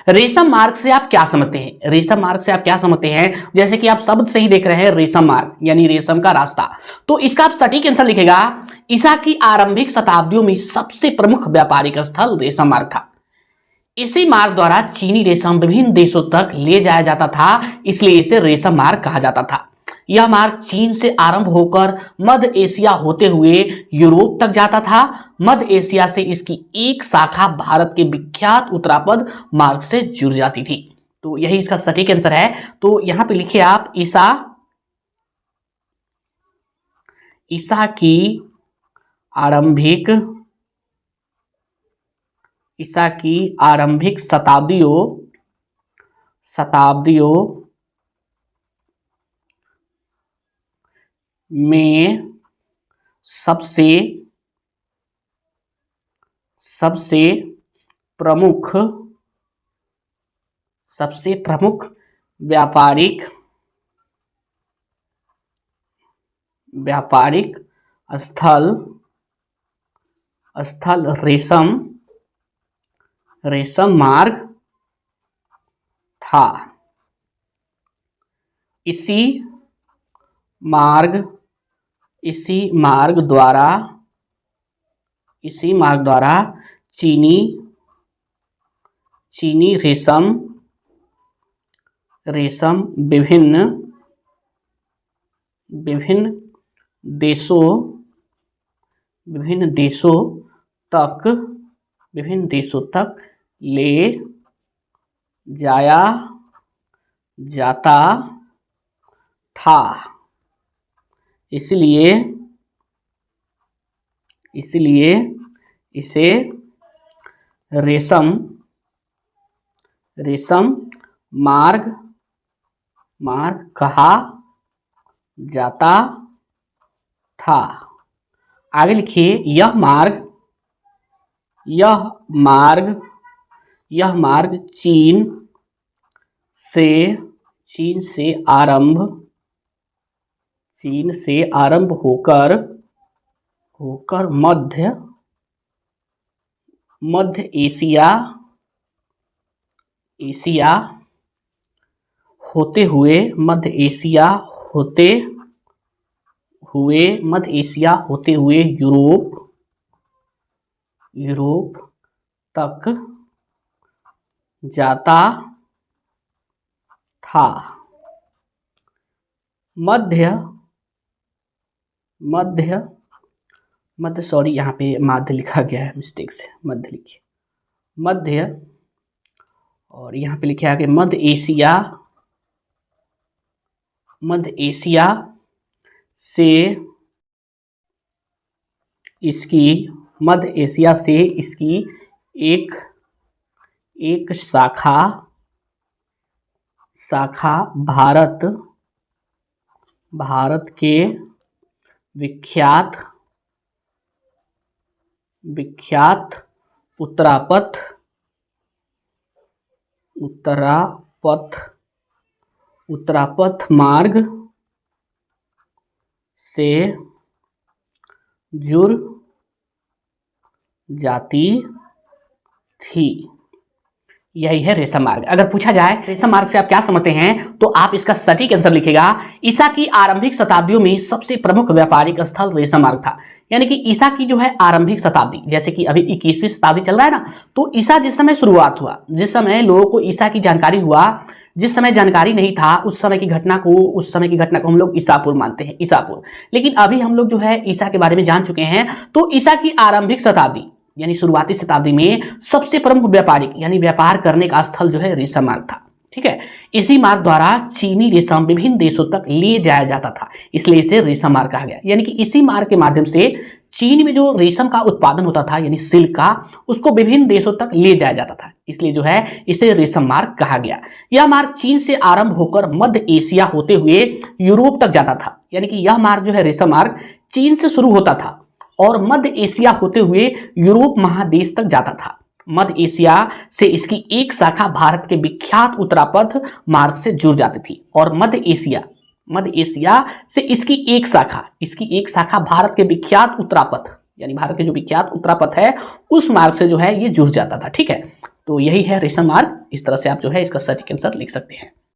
रेशम मार्ग से आप क्या समझते हैं? रेशम मार्ग से आप क्या समझते हैं? जैसे कि आप शब्द से ही देख रहे हैं, रेशम मार्ग यानी रेशम का रास्ता। तो इसका आप सटीक आंसर लिखेगा, ईसा की आरंभिक शताब्दियों में सबसे प्रमुख व्यापारिक स्थल रेशम मार्ग था। इसी मार्ग द्वारा चीनी रेशम विभिन्न देशों तक ले जाया जाता था, इसलिए इसे रेशम मार्ग कहा जाता था। यह मार्ग चीन से आरंभ होकर मध्य एशिया होते हुए यूरोप तक जाता था। मध्य एशिया से इसकी एक शाखा भारत के विख्यात उत्तरापद मार्ग से जुड़ जाती थी। तो यही इसका सटीक आंसर है। तो यहां पे लिखिए आप, ईसा की आरंभिक शताब्दियों में सबसे प्रमुख व्यापारिक स्थल रेशम मार्ग था। इसी मार्ग द्वारा चीनी रेशम विभिन्न देशों तक ले जाया जाता था। इसलिए इसे रेशम मार्ग कहा जाता था। आगे लिखिए, यह मार्ग चीन से आरंभ होकर मध्य एशिया होते हुए यूरोप तक जाता था। मध्य सॉरी, यहाँ पे माध्य लिखा गया है मिस्टेक से, मध्य लिखिए, मध्य, और यहाँ पे लिखा है कि मध्य एशिया से इसकी एक शाखा भारत के विख्यात उत्तरापथ मार्ग से जुड़ जाती थी। यही है रेशम मार्ग। अगर पूछा जाए रेशम मार्ग से आप क्या समझते हैं, तो आप इसका सटीक आंसर लिखेगा, ईसा की आरंभिक शताब्दियों में सबसे प्रमुख व्यापारिक स्थल रेशम मार्ग था। यानी कि ईसा की जो है आरंभिक शताब्दी, जैसे कि अभी 21वीं शताब्दी चल रहा है ना, तो ईसा जिस समय शुरुआत हुआ, जिस समय लोगों को ईसा की जानकारी हुआ, जिस समय जानकारी नहीं था, उस समय की घटना को हम लोग ईसापुर मानते हैं, ईसापुर। लेकिन अभी हम लोग जो है ईसा के बारे में जान चुके हैं। तो ईसा की आरंभिक शताब्दी यानी शुरुआती शताब्दी में सबसे प्रमुख व्यापारिक यानी व्यापार करने का स्थल जो है रेशम मार्ग था। ठीक है, इसी मार्ग द्वारा चीनी रेशम विभिन्न देशों तक ले जाया जाता था, इसलिए इसे रेशम मार्ग कहा गया। यानी कि इसी मार्ग के माध्यम से चीन में जो रेशम का उत्पादन होता था यानी सिल्क का, उसको विभिन्न देशों तक ले जाया जाता था, इसलिए जो है इसे रेशम मार्ग कहा गया। यह मार्ग चीन से आरंभ होकर मध्य एशिया होते हुए यूरोप तक जाता था। यानी कि यह मार्ग जो है रेशम मार्ग चीन से शुरू होता था और मध्य एशिया होते हुए यूरोप महादेश तक जाता था। मध्य एशिया से इसकी एक शाखा भारत के विख्यात उत्तरापथ मार्ग से जुड़ जाती थी और मध्य एशिया से इसकी एक शाखा भारत के विख्यात उत्तरापथ यानी भारत के जो विख्यात उत्तरापथ है उस मार्ग से जो है ये जुड़ जाता था। ठीक है, तो यही है रेशम मार्ग। इस तरह से आप जो है इसका सटीक आंसर लिख सकते हैं।